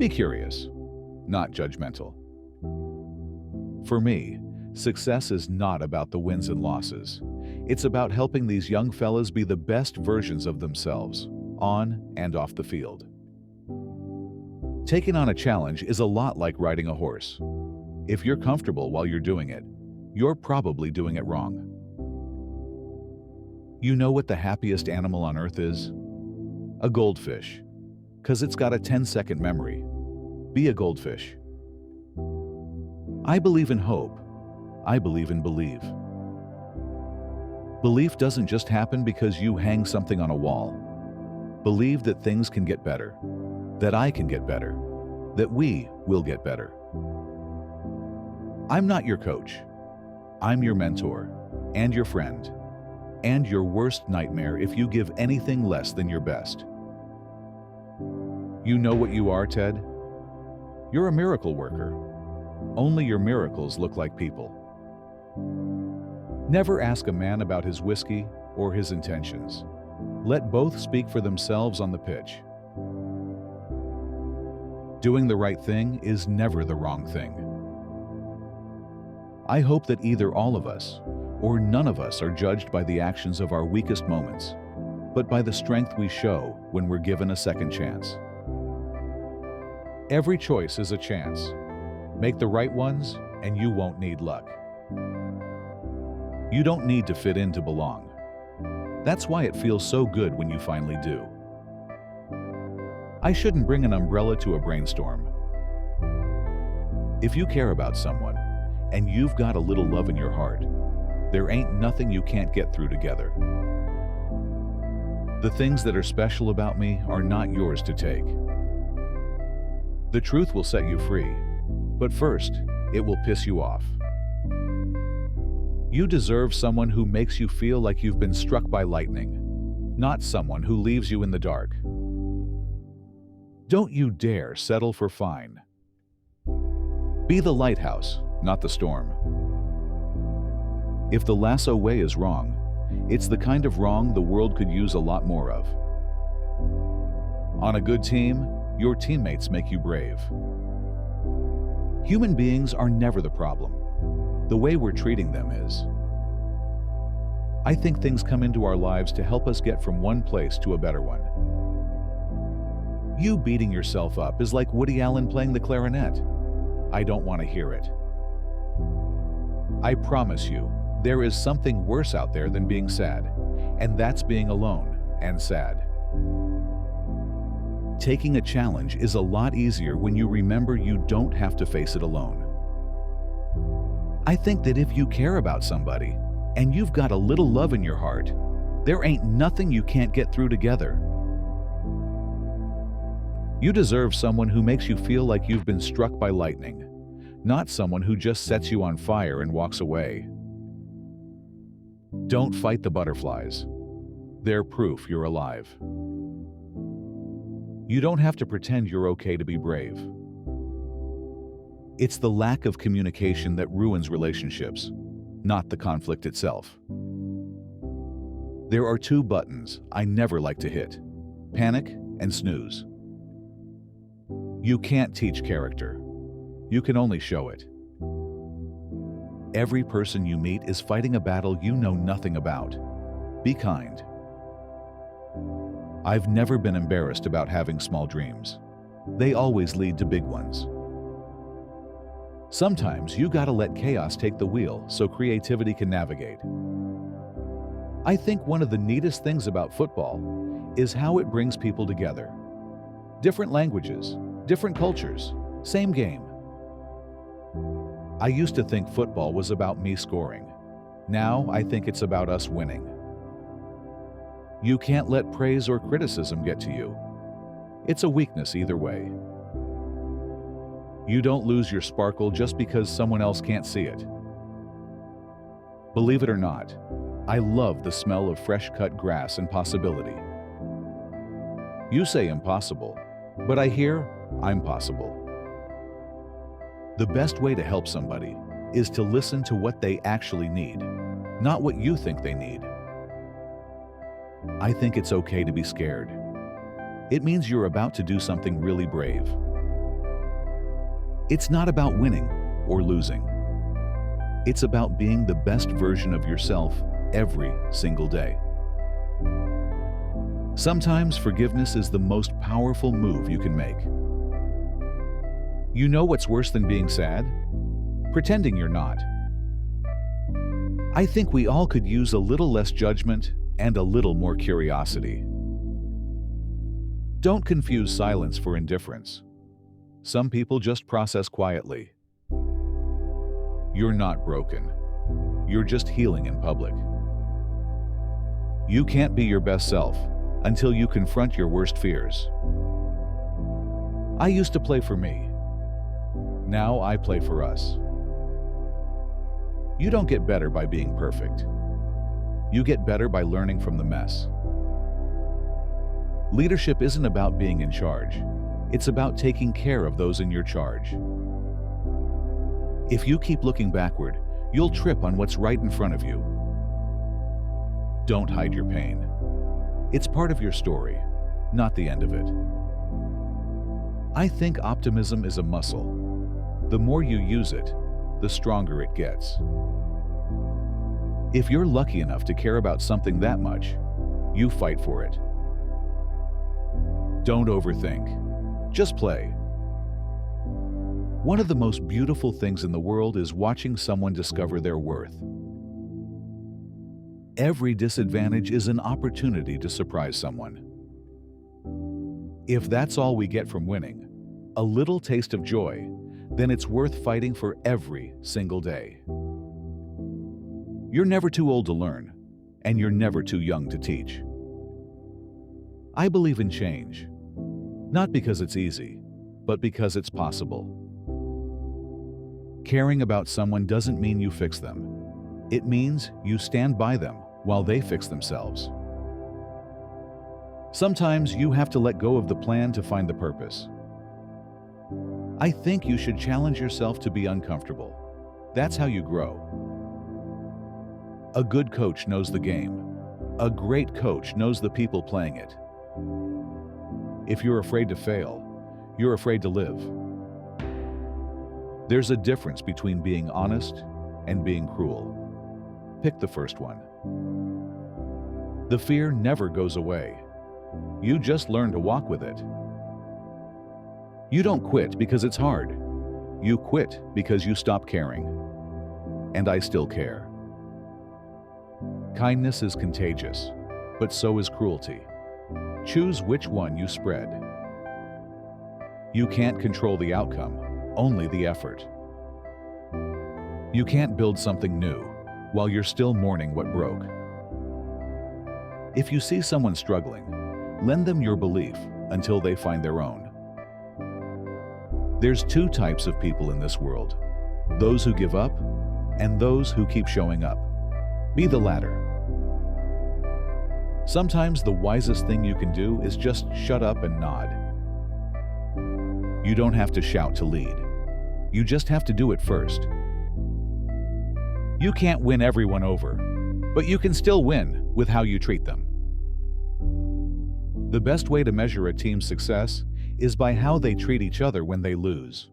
Be curious, not judgmental. For me, success is not about the wins and losses. It's about helping these young fellas be the best versions of themselves, on and off the field. Taking on a challenge is a lot like riding a horse. If you're comfortable while you're doing it, you're probably doing it wrong. You know what the happiest animal on earth is? A goldfish, because it's got a 10-second memory. Be a goldfish. I believe in hope. I believe in believe. Belief doesn't just happen because you hang something on a wall. Believe that things can get better, that I can get better, that we will get better. I'm not your coach. I'm your mentor and your friend and your worst nightmare if you give anything less than your best. You know what you are, Ted? You're a miracle worker. Only your miracles look like people. Never ask a man about his whiskey or his intentions. Let both speak for themselves on the pitch. Doing the right thing is never the wrong thing. I hope that either all of us or none of us are judged by the actions of our weakest moments, but by the strength we show when we're given a second chance. Every choice is a chance. Make the right ones and you won't need luck. You don't need to fit in to belong. That's why it feels so good when you finally do. I shouldn't bring an umbrella to a brainstorm. If you care about someone and you've got a little love in your heart, there ain't nothing you can't get through together. The things that are special about me are not yours to take. The truth will set you free, but first, it will piss you off. You deserve someone who makes you feel like you've been struck by lightning, not someone who leaves you in the dark. Don't you dare settle for fine. Be the lighthouse, not the storm. If the Lasso way is wrong, it's the kind of wrong the world could use a lot more of. On a good team, your teammates make you brave. Human beings are never the problem. The way we're treating them is. I think things come into our lives to help us get from one place to a better one. You beating yourself up is like Woody Allen playing the clarinet. I don't want to hear it. I promise you, there is something worse out there than being sad, and that's being alone and sad. Taking a challenge is a lot easier when you remember you don't have to face it alone. I think that if you care about somebody and you've got a little love in your heart, there ain't nothing you can't get through together. You deserve someone who makes you feel like you've been struck by lightning, not someone who just sets you on fire and walks away. Don't fight the butterflies. They're proof you're alive. You don't have to pretend you're okay to be brave. It's the lack of communication that ruins relationships, not the conflict itself. There are two buttons I never like to hit: panic and snooze. You can't teach character. You can only show it. Every person you meet is fighting a battle you know nothing about. Be kind. I've never been embarrassed about having small dreams. They always lead to big ones. Sometimes you gotta let chaos take the wheel so creativity can navigate. I think one of the neatest things about football is how it brings people together. Different languages, different cultures, same game. I used to think football was about me scoring. Now I think it's about us winning. You can't let praise or criticism get to you. It's a weakness either way. You don't lose your sparkle just because someone else can't see it. Believe it or not, I love the smell of fresh-cut grass and possibility. You say impossible, but I hear I'm possible. The best way to help somebody is to listen to what they actually need, not what you think they need. I think it's okay to be scared. It means you're about to do something really brave. It's not about winning or losing. It's about being the best version of yourself every single day. Sometimes forgiveness is the most powerful move you can make. You know what's worse than being sad? Pretending you're not. I think we all could use a little less judgment and a little more curiosity. Don't confuse silence for indifference. Some people just process quietly. You're not broken. You're just healing in public. You can't be your best self until you confront your worst fears. I used to play for me. Now I play for us. You don't get better by being perfect. You get better by learning from the mess. Leadership isn't about being in charge. It's about taking care of those in your charge. If you keep looking backward, you'll trip on what's right in front of you. Don't hide your pain. It's part of your story, not the end of it. I think optimism is a muscle. The more you use it, the stronger it gets. If you're lucky enough to care about something that much, you fight for it. Don't overthink. Just play. One of the most beautiful things in the world is watching someone discover their worth. Every disadvantage is an opportunity to surprise someone. If that's all we get from winning, a little taste of joy, then it's worth fighting for every single day. You're never too old to learn, and you're never too young to teach. I believe in change, not because it's easy, but because it's possible. Caring about someone doesn't mean you fix them. It means you stand by them while they fix themselves. Sometimes you have to let go of the plan to find the purpose. I think you should challenge yourself to be uncomfortable. That's how you grow. A good coach knows the game. A great coach knows the people playing it. If you're afraid to fail, you're afraid to live. There's a difference between being honest and being cruel. Pick the first one. The fear never goes away. You just learn to walk with it. You don't quit because it's hard. You quit because you stop caring. And I still care. Kindness is contagious, but so is cruelty. Choose which one you spread. You can't control the outcome, only the effort. You can't build something new while you're still mourning what broke. If you see someone struggling, lend them your belief until they find their own. There's two types of people in this world: those who give up and those who keep showing up. Be the latter. Sometimes the wisest thing you can do is just shut up and nod. You don't have to shout to lead. You just have to do it first. You can't win everyone over, but you can still win with how you treat them. The best way to measure a team's success is by how they treat each other when they lose.